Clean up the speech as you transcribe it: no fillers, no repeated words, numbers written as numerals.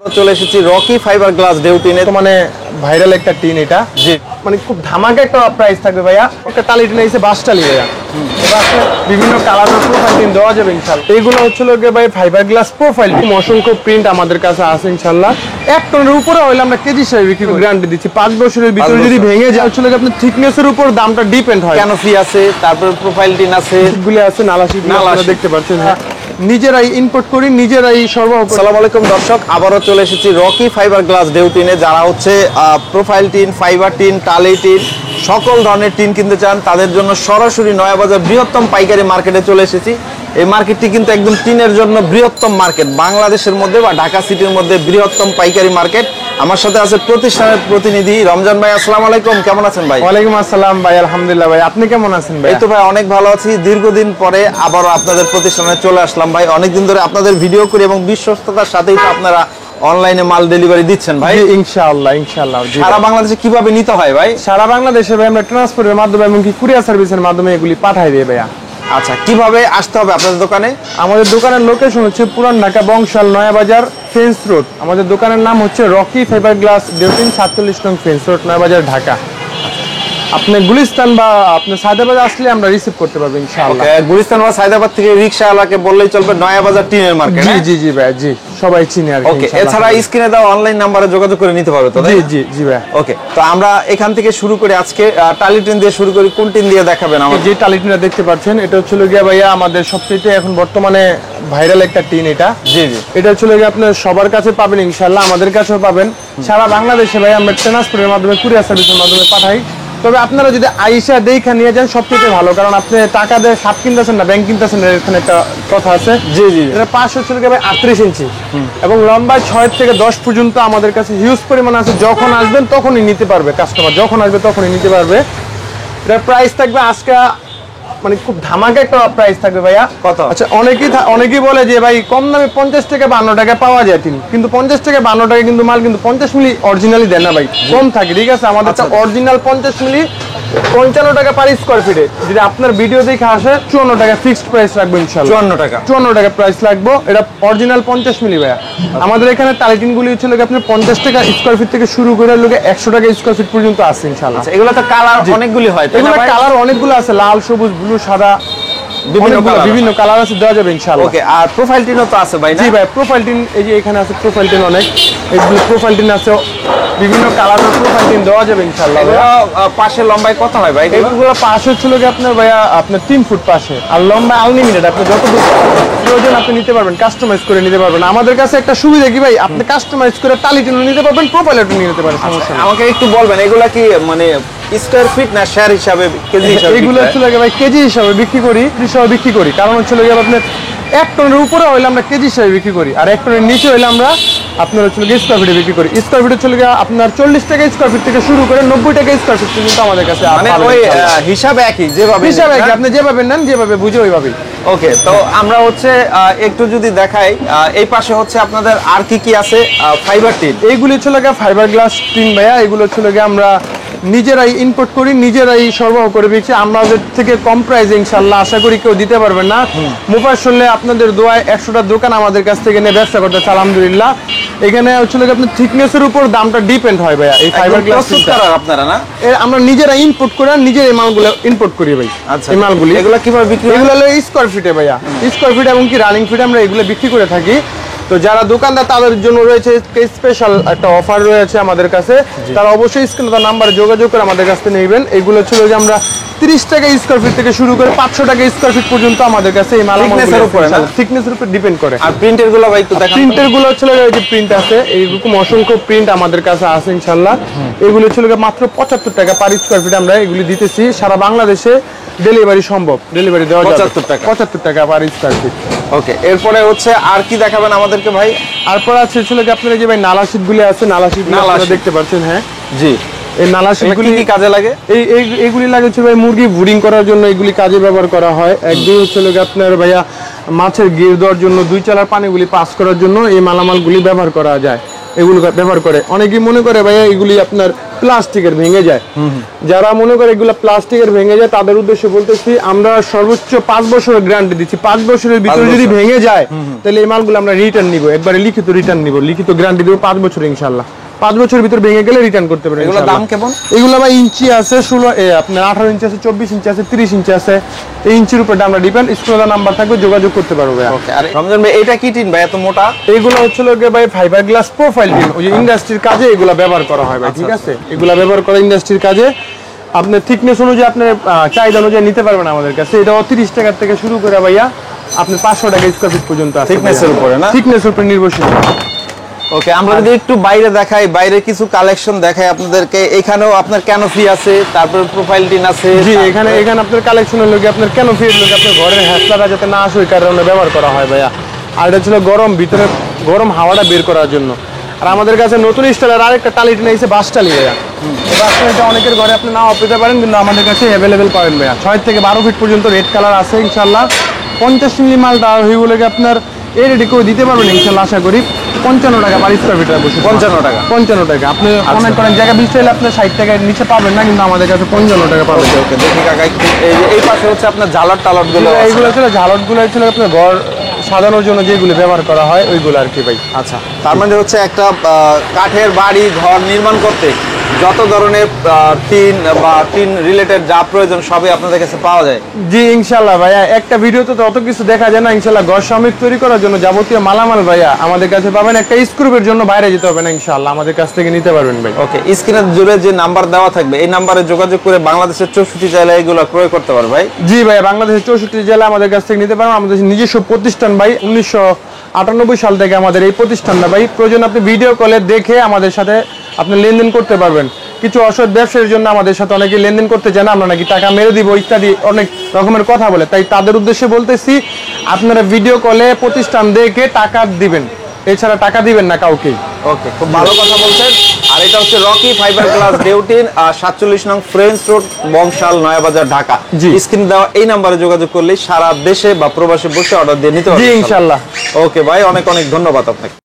চলে এসেছি Rocky fibre glass ডেউটিনে, মানে ভাইরাল একটা টিন এটা, জি মানে খুব ধামাকা একটা প্রাইস থাকবে ভাইয়া। একটা টালি টিন এসে 22 টালি ভাইয়া, বিভিন্ন কালারের প্রোফাইল টিন দেওয়া যাবে ইনশাআল্লাহ। এইগুলো হচ্ছে লোকে ভাই ফাইবার গ্লাস প্রোফাইল, অসংখ্য প্রিন্ট আমাদের কাছে আছে ইনশাআল্লাহ। 1 টনের উপরে হইলে আমরা কেজি হিসেবে বিক্রি করি, গ্যারান্টি দিচ্ছি। 5 বছরের ভিতরে যদি ভেঙে যায় হচ্ছে লোকে আপনার থিকনেসের উপর দামটা ডিপেন্ড হয়। ক্যানোপি আছে, তারপর প্রোফাইল টিন আছে, গুলো আছে, নালা দেখতে পাচ্ছেন। হ্যাঁ, নিজেরাই ইম্পোর্ট করি, নিজেরাই সরবরাহ করি। আসসালামু আলাইকুম দর্শক, আবারও চলে এসেছি রকি ফাইবার গ্লাস ডেউটিনে। যারা হচ্ছে প্রোফাইল টিন, ফাইবার টিন, টালি টিন, সকল ধরনের টিন কিনতে চান তাদের জন্য সরাসরি নয়াবাজার বৃহত্তম পাইকারি মার্কেটে চলে এসেছি। এই মার্কেটটি কিন্তু একদম টিনের জন্য বৃহত্তম মার্কেট, বাংলাদেশের মধ্যে বা ঢাকা সিটির মধ্যে বৃহত্তম পাইকারি মার্কেট। আমার সাথে আছে প্রতিষ্ঠানের প্রতিনিধি রমজান ভাই। আসসালামু আলাইকুম, কেমন আছেন ভাই? ওয়ালাইকুম আসসালাম ভাই, আলহামদুলিল্লাহ ভাই, আপনি কেমন আছেন ভাই? এই তো ভাই অনেক ভালো আছি। দীর্ঘদিন পরে আবারও আপনাদের প্রতিষ্ঠানে চলে আসলাম ভাই। অনেকদিন ধরে আপনাদের ভিডিও করি এবং বিশ্বস্ততার সাথেই তো আপনারা অনলাইনে মাল ডেলিভারি দিচ্ছেন ভাই। ইনশাআল্লাহ ইনশাআল্লাহ। সারা বাংলাদেশে কিভাবে নিতে হয় ভাই? সারা বাংলাদেশে ভাই আমরা ট্রান্সপোর্টের মাধ্যমে এবং কি কুরিয়ার সার্ভিসের মাধ্যমে এগুলি পাঠাই দিই ভাইয়া। আচ্ছা, কিভাবে আসতে হবে আপনাদের দোকানে? আমাদের দোকানের লোকেশন হচ্ছে পুরান ঢাকা বংশাল নয়াবাজার ফেন্স রোড। আমাদের দোকানের নাম হচ্ছে রকি ফাইবার গ্লাস ডেউটিন, 47 নং ফেন্স রোড, নয়াবাজার, ঢাকা। আপনি গুলিস্তান বা আপনি সায়দাবাদ আসলে আমরা রিসিভ করতে পারবো ইনশাআল্লাহ। গুলিস্তান বা সায়দাবাদ থেকে রিকশাওয়ালাকে বললেই চলবে, নয়াবাজার টিনের মার্কেট। জি জি জি ভাই, জি সবাই চিনি আর কি। ওকে, এছাড়া স্ক্রিনে দেওয়া অনলাইন নম্বরে যোগাযোগ করে নিতে পারবে তো? জি জি জি ভাই। ওকে, তো আমরা এখান থেকে শুরু করি। আজকে টালি টিন দিয়ে শুরু করি। কোন টিন দিয়ে দেখাবেন আমাদের? যে টালি টিনটা দেখতে পাচ্ছেন এটা হচ্ছে গিয়া ভাইয়া আমাদের সবচেয়ে এখন বর্তমানে ভাইরাল একটা টিন এটা। জি জি, এটা হচ্ছে গিয়া আপনার সবার কাছে পাবেন ইনশাআল্লাহ, আমাদের কাছেও পাবেন। সারা বাংলাদেশে ভাই আমরা ট্রান্সপোর্টের মাধ্যমে, কুরিয়ার সার্ভিসের মাধ্যমে পাঠাই। তবে আপনারা যদি আইসা দেখা নিয়ে যান সবচেয়ে ভালো, কারণ আপনি টাকা দিয়ে সাপ কিনতেছেন না, ব্যাংক কিনতেছেন না, এখানে একটা কথা আছে। জি জি, এটা 5 হচ্ছে ভাই 38 ইঞ্চি এবং লম্বায় 6 থেকে 10 পর্যন্ত আমাদের কাছে হিউজ পরিমাণ আছে। যখন আসবেন তখনই নিতে পারবে কাস্টমার, যখন আসবে তখনই নিতে পারবে। এটার প্রাইস থাকবে আজকে মানে খুব ধামাকা একটা প্রাইস থাকবে ভাইয়া। কত? আচ্ছা, অনেকেই বলে যে ভাই কম দামে 50 টাকা 52 টাকা পাওয়া যায় টিন, কিন্তু 50 টাকা 52 টাকা কিন্তু মাল কিন্তু 50 মিলি অরিজিনালি দেন না ভাই, কম থাকে। ঠিক আছে, আমাদের অরিজিনাল 50 মিলি 55 টাকা পার স্কয়ার ফিটে। যদি আপনার ভিডিও দেখে আসে 54 টাকা ফিক্সড প্রাইস রাখবো ইনশাআল্লাহ। 54 টাকা প্রাইস লাগবে। এটা অরিজিনাল 50 মিলি ভাইয়া। আমাদের এখানে টালিটিন গুলি হচ্ছে লোকে আপনার 50 টাকা স্কয়ার ফিট থেকে শুরু করে লোকে 100 টাকা স্কয়ার ফিট পর্যন্ত আছে ইনশাআল্লাহ। এগুলো তো কালার অনেকগুলি হয়, এগুলো কালার অনেকগুলো আছে, লাল, সবুজ, ব্লু, সাদা, বিভিন্ন কালার আছে, দেওয়া যাবে ইনশাআল্লাহ। ওকে, আর প্রোফাইল টিনও তো আছে ভাই? জি ভাই, প্রোফাইল টিন এই যে এখানে আছে, প্রোফাইল টিন অনেক, এইগুলো প্রোফাইল টিন আছে, বিভিন্ন কালারের প্রোফাইল টিন দেওয়া যাবে ইনশাআল্লাহ। পাশে লম্বায় কত হয় ভাই? এগুলো পাশে ছিল কি আপনার ভাইয়া আপনার 3 ফুট পাশে, আর লম্বা আনলিমিটেড, আপনি যতটুকু প্রয়োজন আপনি নিতে পারবেন, কাস্টমাইজ করে নিতে পারবেন। আমাদের কাছে একটা সুবিধা কি ভাই, আপনি কাস্টমাইজ করে টালি টিন নিতে পারবেন, প্রোফাইল টিন নিতে পারবেন, সমস্যা নেই। আমাকে একটু বলবেন এগুলা কি মানে স্কয়ার ফিট না শেয়ার হিসাবে, কেজি হিসাবে? এগুলো হচ্ছে ভাই কেজি হিসাবে বিক্রি করি, হিসাবে বিক্রি করি। কারণ হচ্ছে আপনার 1 টনের উপরে হইলে আমরা কেজি হিসাবে বিক্রি করি, আর 1 টনের নিচে হইলে আমরা আপনার হচ্ছে স্কয়ার ফিটে বিক্রি করি। স্কয়ার ফিটে চলে গিয়ে আপনার 40 টাকা স্কয়ার ফিট থেকে শুরু করে 90 টাকা স্কয়ার ফিট পর্যন্ত আমাদের কাছে, মানে ওই হিসাবে একই, যেভাবে হিসাবে একই, আপনি যেভাবে নেন, যেভাবে বুঝে ওইভাবেই। ওকে, তো আমরা হচ্ছে একটু যদি দেখাই, এই পাশে হচ্ছে আপনাদের আর কি কি আছে? ফাইবার টিন, এইগুলি চলে গিয়ে ফাইবার গ্লাস টিন ভাইয়া। এগুলো চলে গিয়ে আমরা নিজেরাই ইম্পোর্ট করি, নিজেরাই সরবরাহ করে দিচ্ছি। আমাদের থেকে কম প্রাইসে ইনশাআল্লাহ আশা করি কেউ দিতে পারবেন না। মুফাসসলে আপনাদের দোয়ায় 100টা দোকান আমাদের কাছ থেকে নিয়ে ব্যবসা করতেছে আলহামদুলিল্লাহ। এখানে হচ্ছে আপনার থিকনেসের উপর দামটা ডিপেন্ড হয় ভাইয়া। এই ফাইবার গ্লাস আপনারা না, আমরা নিজেরা ইম্পোর্ট করে নিজের এই মালগুলো ইম্পোর্ট করি ভাই। আচ্ছা, এই মালগুলি এগুলো কিভাবে বিক্রি? এগুলো হলো স্কয়ার ফিটে ভাইয়া, স্কয়ার ফিট এবং কি রানিং ফিট আমরা এগুলো বিক্রি করে থাকি। তো যারা দোকানদার তাদের জন্য রয়েছে স্পেশাল একটা অফার রয়েছে আমাদের কাছে, তারা অবশ্যই স্ক্রিনে তার নাম্বারে যোগাযোগ করে আমাদের কাছ থেকে নেবেন। এগুলো ছিল যে আমরা 30 টাকা স্কয়ার ফিট থেকে শুরু করে 500 টাকা স্কয়ার ফিট পর্যন্ত আমাদের কাছে এই মালগুলোর উপরে না, থিকনেসের উপর ডিপেন্ড করে। আর প্রিন্টের গুলো ভাই একটু দেখান। প্রিন্টের গুলো ছিল এই যে প্রিন্ট আছে, এইরকম অসংখ্য প্রিন্ট আমাদের কাছে আছে ইনশাআল্লাহ। এগুলো ছিল মাত্র 75 টাকা পার স্কয়ার ফিট আমরা এগুলি দিতেছি। সারা বাংলাদেশে ডেলিভারি সম্ভব, ডেলিভারি দেওয়া যাবে 75 টাকা পার স্কয়ার ফিট। ওকে, এরপরে হচ্ছে আর কি দেখাবেন আমাদেরকে ভাই? তারপর আছে ছিল কি আপনারা যে ভাই নালা শীটগুলি আছে, নালা শীট আপনারা দেখতে পাচ্ছেন। হ্যাঁ জি, এই নালা শীটগুলি কি কাজে লাগে? এইগুলি লাগে হচ্ছে ভাই মুরগি ব্রুডিং করার জন্য, এগুলি কাজে ব্যবহার করা হয়। একদিন হচ্ছে আপনার ভাইয়া মাছের গির দেওয়ার জন্য, 2 চালার পানিগুলি পাস করার জন্য এই মালামালগুলি ব্যবহার করা যায়, এগুলো ব্যবহার করে। অনেকেই মনে করে ভাইয়া এগুলি আপনার প্লাস্টিকের ভেঙে যায়, যারা মনে করে এগুলা প্লাস্টিকের ভেঙে যায় তাদের উদ্দেশ্যে বলতেছি আমরা সর্বোচ্চ 5 বছরের গ্যারান্টি দিচ্ছি। 5 বছরের ভিতরে যদি ভেঙে যায় তাহলে এই মালগুলো আমরা রিটার্ন নিব, একবারে লিখিত রিটার্ন নিব, লিখিত গ্যারান্টি দেব 5 বছর ইনশাআল্লাহ। 5 বছরের ভিতর ভেঙে গেলে রিটার্ন করতে পারবেন। এগুলোর দাম কেমন? এগুলো ভাই ইঞ্চি আছে 16 আপনার 18 ইঞ্চি আছে, 24 ইঞ্চি আছে, 30 ইঞ্চি আছে। এই ইঞ্চির উপর দামটা ডিপেন্ড, স্ক্রিনে নাম্বার থাকবে, যোগাযোগ করতে পারবে ভাই। ওকে, আর রমজান ভাই এটা কি টিন ভাই এত মোটা? এগুলো হচ্ছে লোকে ভাই ফাইবার গ্লাস প্রোফাইল টিন, ওই যে ইন্ডাস্ট্রির কাজে এগুলা ব্যবহার করা হয় ভাই, ঠিক আছে? এগুলা ব্যবহার করা ইন্ডাস্ট্রির কাজে, আপনার থিকনেস অনুযায়ী আপনার চাহিদা অনুযায়ী নিতে পারবেন আমাদের কাছে। এটা 30 টাকা থেকে শুরু করে ভাইয়া আপনি 500 টাকা স্কয়ার ফিট পর্যন্ত আছে থিকনেসের উপরে না? থিকনেসের উপর নির্ভরশীল। ওকে, আমরা যদি একটু বাইরে দেখাই, বাইরে কিছু কালেকশন দেখাই আপনাদেরকে। এখানেও আপনার ক্যানোপি আছে, তারপর প্রোফাইল টিন আছে। জি, এখানে আপনার কালেকশনের লোকে আপনার ক্যানোপি এর লোকে আপনার ঘরের হ্যাসলাটা যাতে না আসে ওই কারণে ব্যবহার করা হয় ভাইয়া। আর এটা ছিল গরম, ভিতরে গরম হাওয়াটা বের করার জন্য। আর আমাদের কাছে নতুন স্টাইলের আরেকটা টালি টিন এসে বাস টালি ভাইয়া। এই বাস টালিটা অনেকের ঘরে আপনি নাও পেতে পারেন, কিন্তু আমাদের কাছে অ্যাভেলেবেল পাবেন ভাইয়া। 6 থেকে 12 ফিট পর্যন্ত রেড কালার আছে ইনশাআল্লাহ। 50 মিলি মালটা হইগুলোকে আপনার এই রেডি করে দিতে পারবেন ইনশাআল্লাহ আশা করি। 55 টাকা পার স্কয়ার ফিট বসে। 55 টাকা। আপনি অনেক করেন জায়গা বিচ চাইলে আপনি 60 টাকার নিচে পাবেন না, কিন্তু আমাদের কাছে 55 টাকা পাবেন। ওকে, দেখি কাকা একটু এই পাশে হচ্ছে আপনার ঝালট টালট গুলো। এইগুলো ছিল ঝালট গুলো ছিল আপনার ঘর সাজানোর জন্য যেগুলো ব্যবহার করা হয় ওইগুলো আর কি ভাই। আচ্ছা, তার মানে হচ্ছে একটা কাঠের বাড়ি ঘর নির্মাণ করতে যত ধরনের টিন বা টিন রিলেটেড যা প্রয়োজন সবই আপনাদের কাছে পাওয়া যায়। জি ইনশাআল্লাহ ভাইয়া, একটা ভিডিওতে তো অত কিছু দেখা যায় না। ইনশাআল্লাহ ঘর সাময়িক তৈরি করার জন্য যাবতীয় মালামাল ভাইয়া আমাদের কাছে পাবেন। একটা স্ক্রুপের জন্য বাইরে যেতে হবে না, ইনশাআল্লাহ আমাদের কাছ থেকে নিতে পারবেন ভাই। ওকে, স্ক্রিনের জুড়ে যে নাম্বার দেওয়া থাকবে এই নাম্বারে যোগাযোগ করে বাংলাদেশের 64 জেলায় এগুলো ক্রয় করতে পারবে ভাই। জি ভাইয়া, বাংলাদেশের 64 জেলা আমাদের কাছ থেকে নিতে পারবেন। আমাদের নিজস্ব প্রতিষ্ঠান ভাই, 1998 সাল থেকে আমাদের এই প্রতিষ্ঠানটা ভাই। প্রয়োজন আপনি ভিডিও কলে দেখে আমাদের সাথে আপনি লেনদেন করতে পারবেন। কিছু অসৎ ব্যবসায়ীর জন্য আমাদের সাথে অনেকে লেনদেন করতে চান, আমরা নাকি টাকা মেরে দিব ইত্যাদি অনেক রকমের কথা বলে। তাই তাদের উদ্দেশ্যে বলতেছি, আপনারা ভিডিও কলে প্রতিষ্ঠান দেখে টাকা দিবেন, এছাড়া টাকা দিবেন না কাউকে। ওকে, খুব ভালো কথা বলছেন। আর এটা হচ্ছে রকি ফাইবার গ্লাস ডেউটিন, 47 নং French road, Bangshal, Nayabazar, Dhaka. Screen দেওয়া এই নাম্বারে যোগাযোগ করলে সারা দেশে বা প্রবাসে বসে অর্ডার দিয়ে নিতে পারবেন। জি ইনশাআল্লাহ। ওকে ভাই, অনেক অনেক ধন্যবাদ আপনাকে।